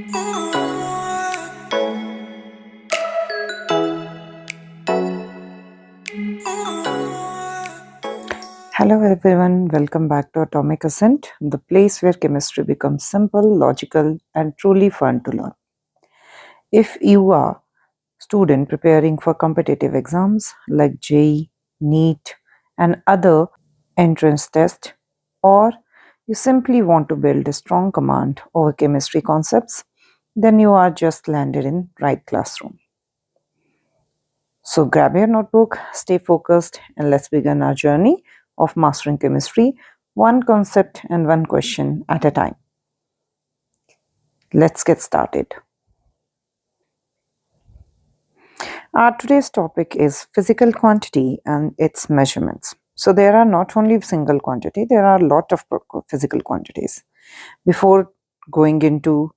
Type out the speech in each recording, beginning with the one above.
Hello everyone, welcome back to Atomic Ascent, the place where chemistry becomes simple, logical, and truly fun to learn. If you are student preparing for competitive exams like JEE, NEET, and other entrance tests, or you simply want to build a strong command over chemistry concepts, then you are just landed in right classroom. So grab your notebook, stay focused, and let's begin our journey of mastering chemistry, one concept and one question at a time. Let's get started. Our today's topic is physical quantity and its measurements. So there are not only single quantity, there are a lot of physical quantities. Before going into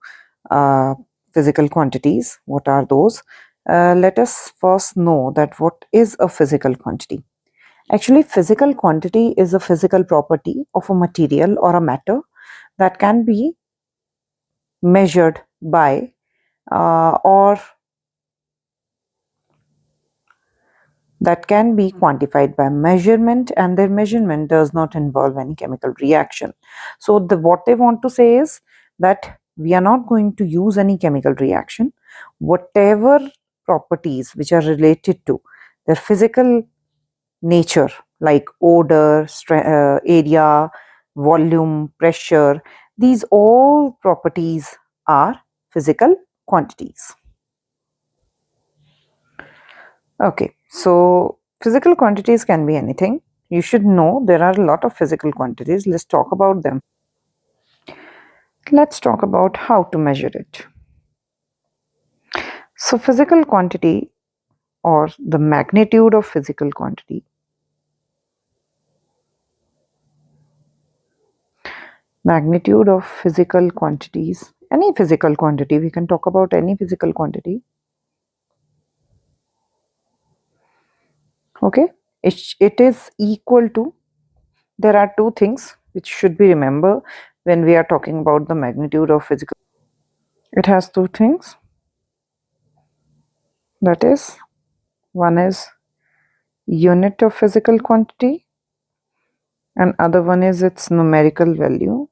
uh, physical quantities, what are those? Let us first know that what is a physical quantity. Actually, physical quantity is a physical property of a material or a matter that can be measured by or that can be quantified by measurement, and their measurement does not involve any chemical reaction. So what they want to say is that we are not going to use any chemical reaction. Whatever properties which are related to their physical nature, like odor, area, volume, pressure, these all properties are physical quantities. Okay, so physical quantities can be anything. You should know there are a lot of physical quantities. Let's talk about them. Let's talk about how to measure it. So, physical quantity or the magnitude of physical quantity. Magnitude of physical quantities. Any physical quantity, we can talk about any physical quantity. Okay, it is equal to, there are two things which should be remembered when we are talking about the magnitude of physical. It has two things, that is, one is unit of physical quantity and other one is its numerical value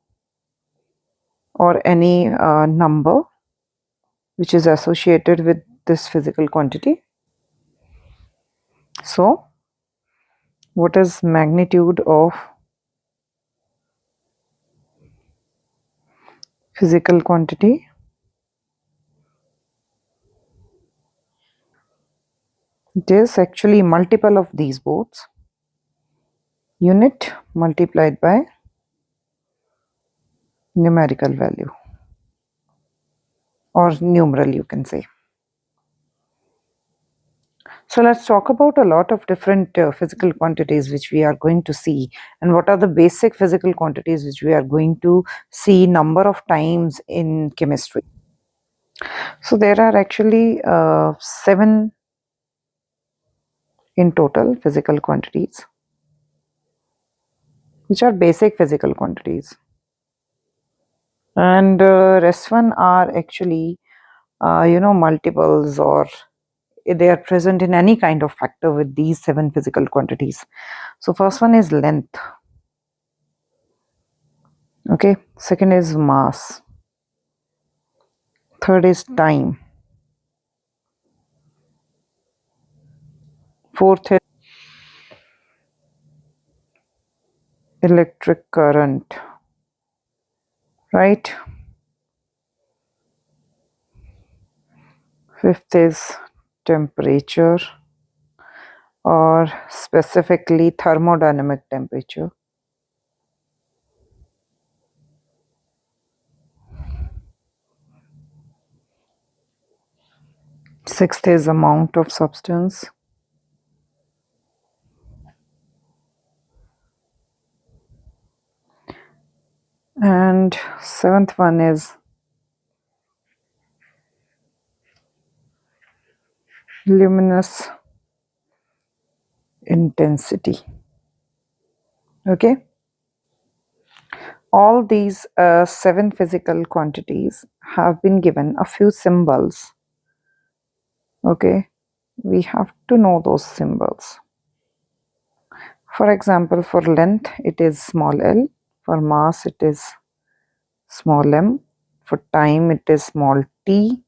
or any number which is associated with this physical quantity. So what is magnitude of physical quantity? It is actually multiple of these both, unit multiplied by numerical value or numeral, you can say. So let's talk about a lot of different physical quantities which we are going to see, and what are the basic physical quantities which we are going to see number of times in chemistry. So there are actually 7 in total physical quantities which are basic physical quantities, and rest one are actually multiples, or they are present in any kind of factor with these 7 physical quantities. So first one is length. Okay, second is mass, third is time, fourth is electric current, right? Fifth is temperature, or specifically thermodynamic temperature. Sixth is amount of substance. And seventh one is luminous intensity. Okay, All these seven physical quantities have been given a few symbols. Okay, we have to know those symbols. For example, for length, it is small l. For mass, it is small m. For time, it is small t.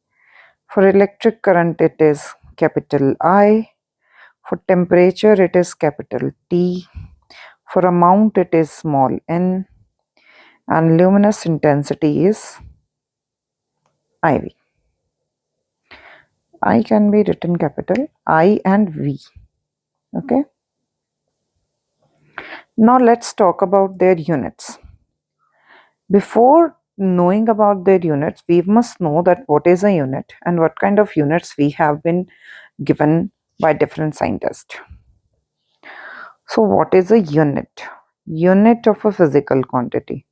For electric current, it is capital I. For temperature, it is capital T. For amount, it is small n. And luminous intensity is IV. I can be written capital I and V. Okay. Now let's talk about their units. Before knowing about their units, we must know that what is a unit and what kind of units we have been given by different scientists. So what is a unit? Unit of a physical quantity.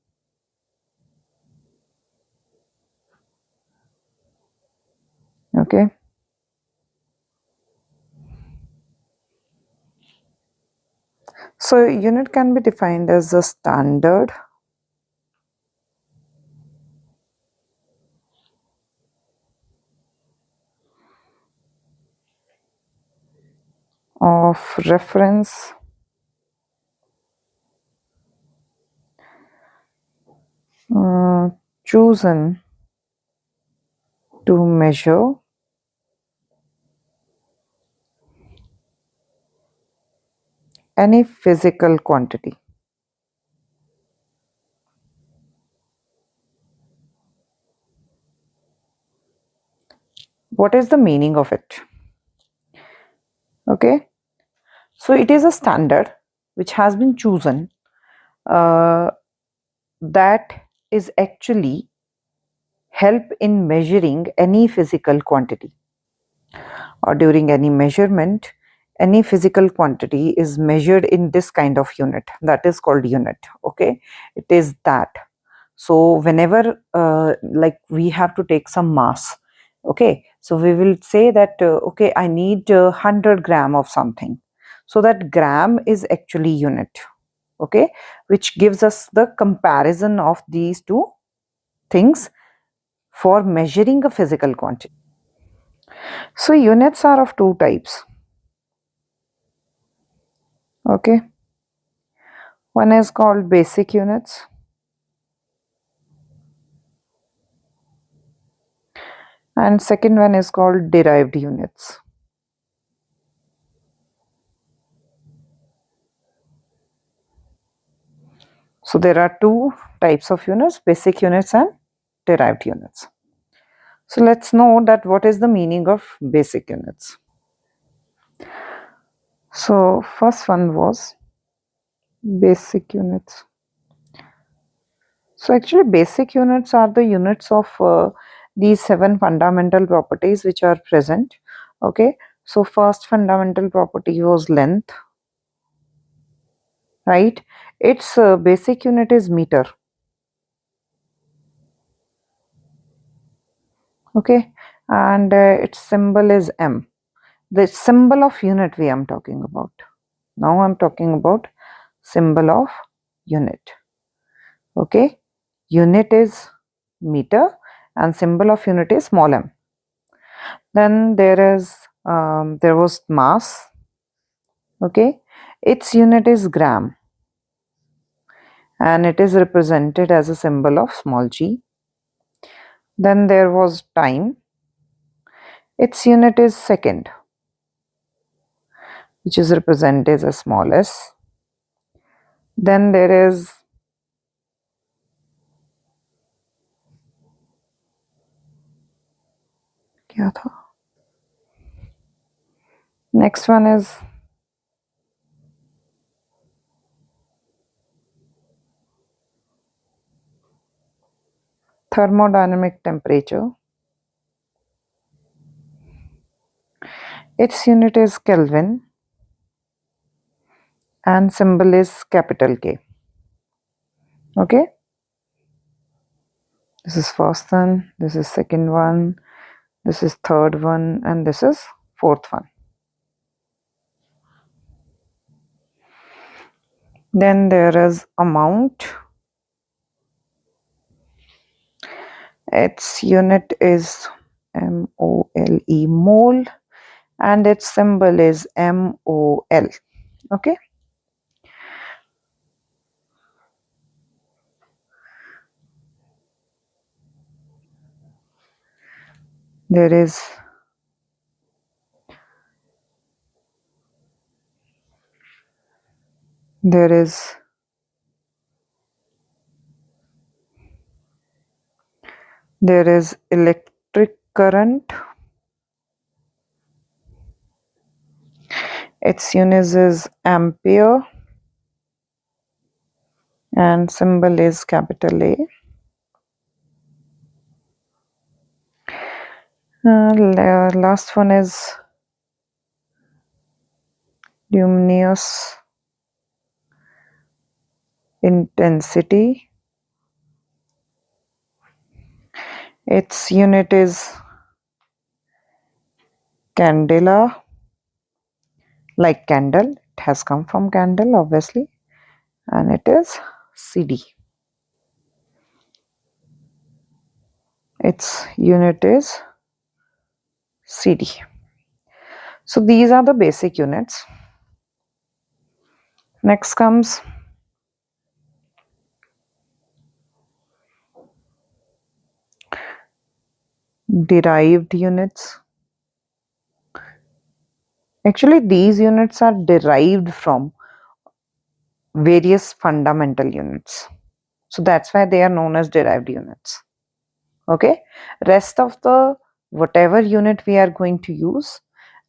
Okay. So unit can be defined as a standard of reference uh, chosen to measure any physical quantity. What is the meaning of it? Okay, so it is a standard which has been chosen uh, that is actually help in measuring any physical quantity, or during any measurement any physical quantity is measured in this kind of unit, that is called unit. Okay, it is that. So whenever like we have to take some mass, okay, so we will say that okay, I need 100 gram of something, so that gram is actually unit. Okay, which gives us the comparison of these two things for measuring a physical quantity. So units are of two types. Okay, one is called basic units and second one is called derived units. So there are two types of units, basic units and derived units. So let's know that what is the meaning of basic units. So first one was basic units. So actually basic units are the units of these seven fundamental properties which are present. Okay, so first fundamental property was length, right? Its basic unit is meter. Okay, and its symbol is m. The symbol of unit we am talking about. Now I'm talking about symbol of unit. Okay, unit is meter and symbol of unit is small m. Then there was mass. Okay, its unit is gram and it is represented as a symbol of small g. Then there was time. Its unit is second, which is represented as a small s. Then there is क्या था? Next one is thermodynamic temperature. Its unit is Kelvin and symbol is capital K. Okay, this is first one, this is second one, this is third one, and this is fourth one. Then there is amount. Its unit is MOLE, mole, and its symbol is MOL. Okay. There is there is there is electric current. Its unit is ampere and symbol is capital A. Last one is luminous intensity. Its unit is candela, like candle. It has come from candle, obviously, and it is CD. Its unit is CD. So these are the basic units. Next comes derived units. Actually, these units are derived from various fundamental units. So that's why they are known as derived units. Okay. Rest of the whatever unit we are going to use,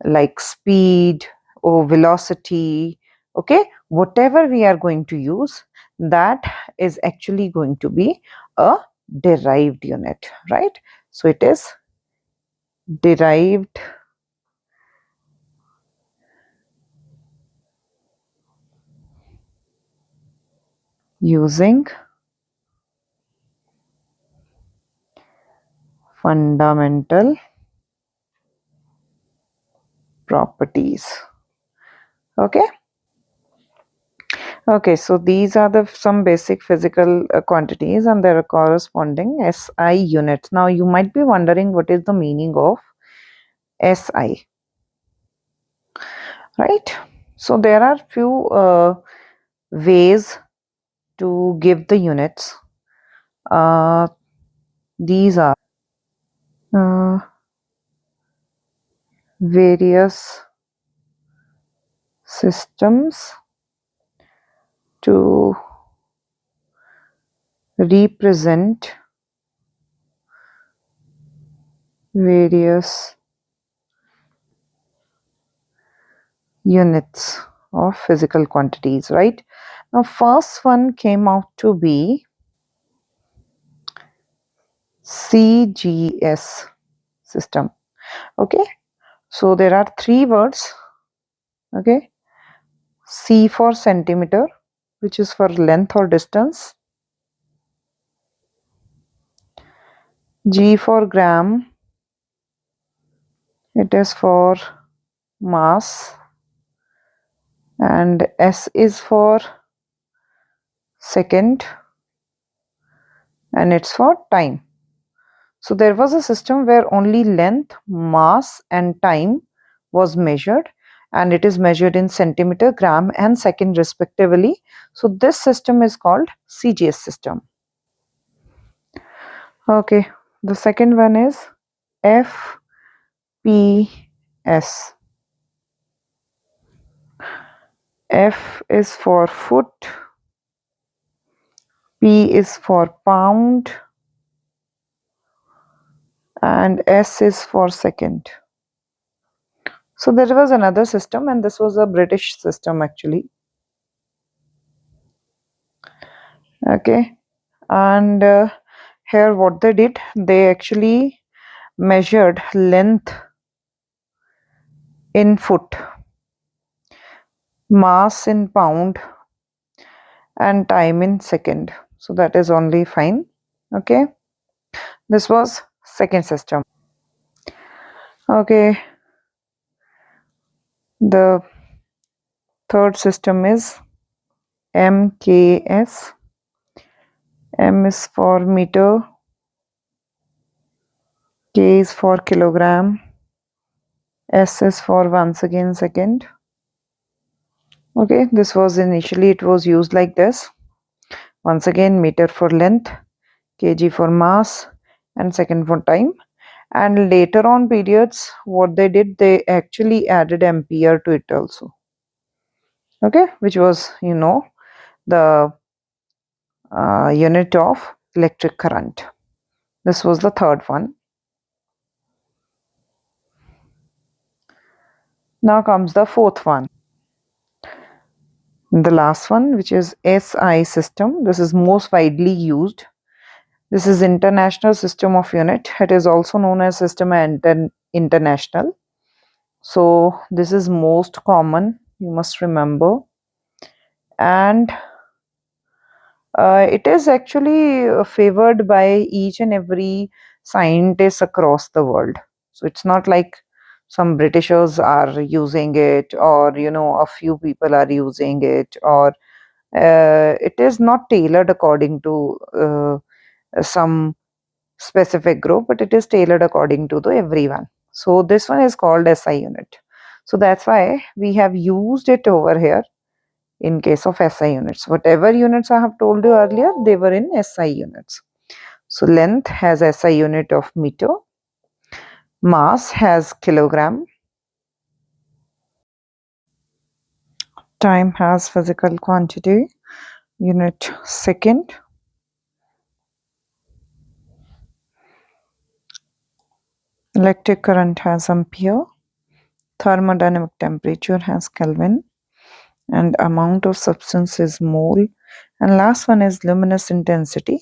like speed or velocity, okay, whatever we are going to use, that is actually going to be a derived unit, right? So it is derived using fundamental properties. Okay. Okay, so these are the some basic physical quantities and their corresponding SI units. Now you might be wondering what is the meaning of SI, right? So there are few ways to give the units. Uh, these are uh, various systems to represent various units of physical quantities, right? Now first one came out to be CGS system. Okay, so there are three words. Okay, C for centimeter, which is for length or distance. G for gram, it is for mass, and S is for second, and it's for time. So there was a system where only length, mass, and time was measured, and it is measured in centimeter, gram, and second respectively. So this system is called CGS system. Okay, the second one is FPS. F is for foot, P is for pound, and S is for second. So there was another system, and this was a British system actually. Okay, and here what they did, they actually measured length in foot, mass in pound, and time in second. So that is only fine. Okay, this was second system. Okay, the third system is MKS. M is for meter, K is for kilogram. S is for once again second. Okay, this was initially it was used like this. Once again, meter for length, kg for mass, and second for time. And later on periods, what they did, they actually added ampere to it also. Okay, which was, the unit of electric current. This was the third one. Now comes the fourth one. The last one, which is SI system. This is most widely used. This is International System of Unit. It is also known as System International. So this is most common, you must remember. And it is actually favored by each and every scientist across the world. So it's not like some Britishers are using it, or a few people are using it, or it is not tailored according to some specific group, but it is tailored according to the everyone. So this one is called SI unit. So that's why we have used it over here in case of SI units. Whatever units I have told you earlier, they were in SI units. So length has SI unit of meter, mass has kilogram, time has physical quantity, unit second, electric current has ampere, thermodynamic temperature has Kelvin, and amount of substance is mole, and last one is luminous intensity,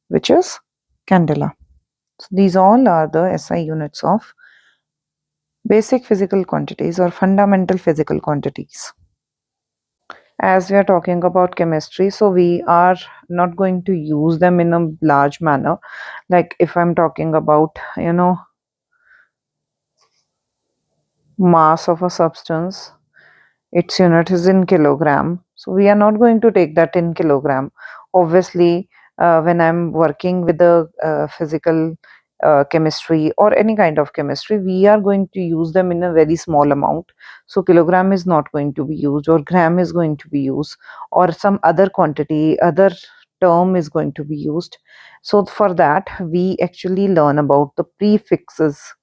which is candela. So these all are the SI units of basic physical quantities or fundamental physical quantities. As we are talking about chemistry, so we are not going to use them in a large manner. Like if I'm talking about mass of a substance, its unit is in kilogram, so we are not going to take that in kilogram. Obviously, when I'm working with the physical chemistry or any kind of chemistry, we are going to use them in a very small amount. So kilogram is not going to be used, or gram is going to be used, or some other quantity, other term is going to be used. So for that, we actually learn about the prefixes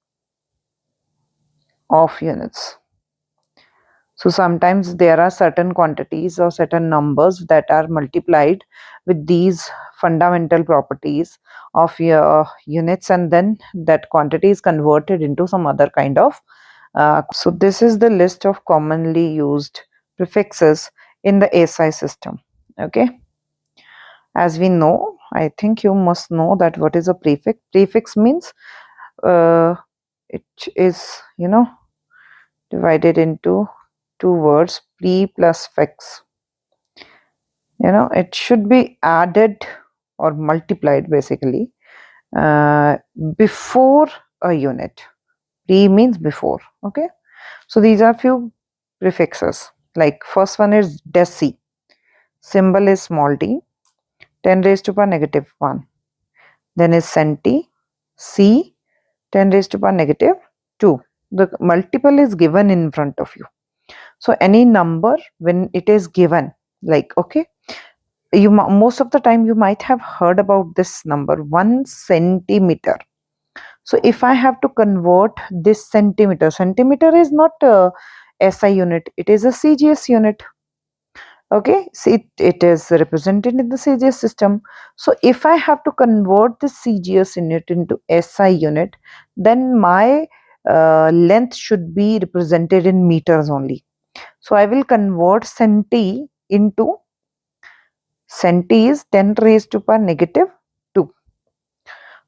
of units. So sometimes there are certain quantities or certain numbers that are multiplied with these fundamental properties of your units, and then that quantity is converted into some other kind of. So this is the list of commonly used prefixes in the SI system. Okay. As we know, I think you must know that what is a prefix. Prefix means uh, it is, divided into two words, pre plus fix. It should be added or multiplied basically uh, before a unit. Pre means before. Okay, so these are few prefixes. Like first one is deci, symbol is small d, 10 raised to power negative 1. Then is centi, c, 10 raised to power negative 2. The multiple is given in front of you. So any number when it is given, like, okay, most of the time you might have heard about this number 1 centimeter. So if I have to convert this centimeter is not a SI unit, it is a CGS unit. Okay, so it is represented in the CGS system. So if I have to convert this CGS unit into SI unit, then my length should be represented in meters only. So I will convert centi into centi is 10 raised to power negative 2.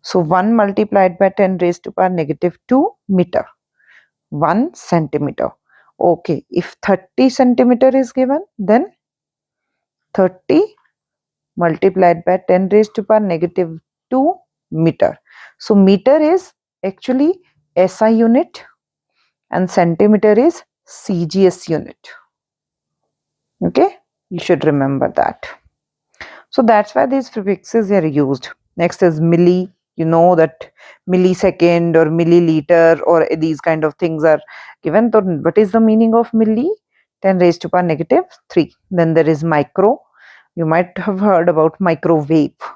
So 1 multiplied by 10 raised to power negative 2 meter. 1 centimeter. Okay, if 30 centimeter is given, then 30 multiplied by 10 raised to power negative 2 meter. So meter is actually SI unit and centimeter is CGS unit. Okay, you should remember that. So that's why these prefixes are used. Next is milli you know that millisecond or milliliter or these kind of things are given. So what is the meaning of milli? 10 raised to power negative 3. Then there is micro. You might have heard about microwave.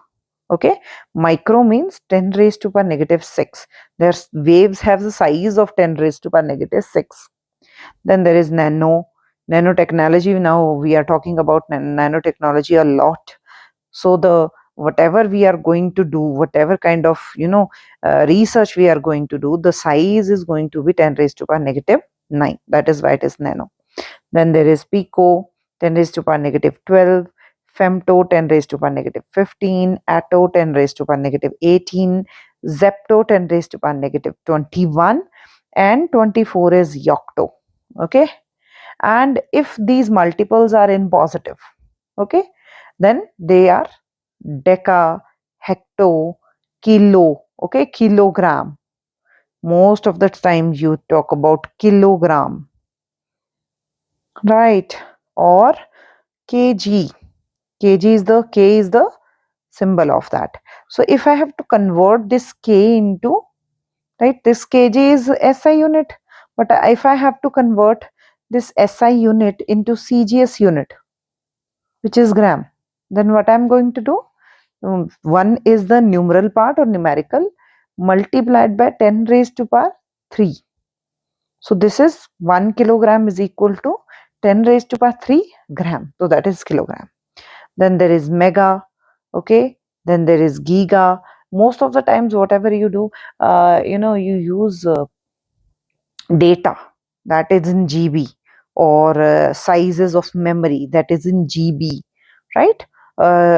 Okay, micro means 10 raised to power negative 6. Their waves have the size of 10 raised to power negative 6. Then there is nanotechnology. Now we are talking about nanotechnology a lot. So the whatever we are going to do, whatever kind of research we are going to do, the size is going to be 10 raised to power negative 9. That is why it is nano. Then there is pico, 10 raised to power negative 12, femto, 10 raised to power negative 15, atto, 10 raised to power negative 18, zepto, 10 raised to power negative 21, and 24 is yocto. Okay, and if these multiples are in positive, okay, then they are deca, hecto, kilo. Okay, kilogram. Most of the time you talk about kilogram, right? Or kg. Kg is the k is the symbol of that. So if I have to convert this k into, right, this kg is SI unit, but if I have to convert this SI unit into CGS unit, which is gram, then what I'm going to do? One is the numeral part or numerical multiplied by 10 raised to power 3. So this is 1 kilogram is equal to 10 raised to power 3 gram. So that is kilogram. Then there is mega. Okay, then there is giga. Most of the times whatever you do, you use data that is in GB, or sizes of memory that is in GB, right?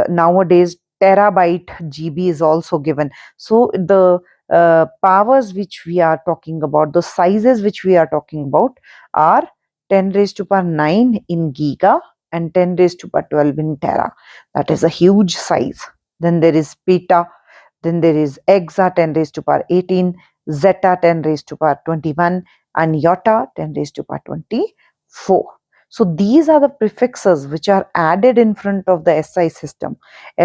Nowadays terabyte GB is also given. So the powers which we are talking about, the sizes which we are talking about are 10 raised to power 9 in giga and 10 raised to power 12 in tera. That is a huge size. Then there is peta, then there is exa 10 raised to power 18, zeta 10 raised to power 21, and iota 10 raised to power 24. So these are the prefixes which are added in front of the SI system,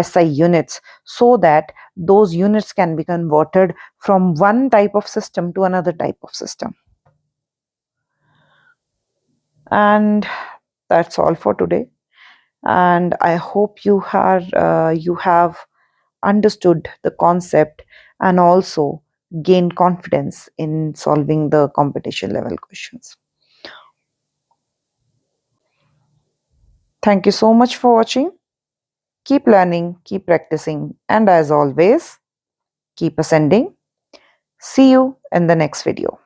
SI units, so that those units can be converted from one type of system to another type of system. And that's all for today. And I hope you have understood the concept and also gained confidence in solving the competition level questions. Thank you so much for watching. Keep learning, keep practicing, and as always, keep ascending. See you in the next video.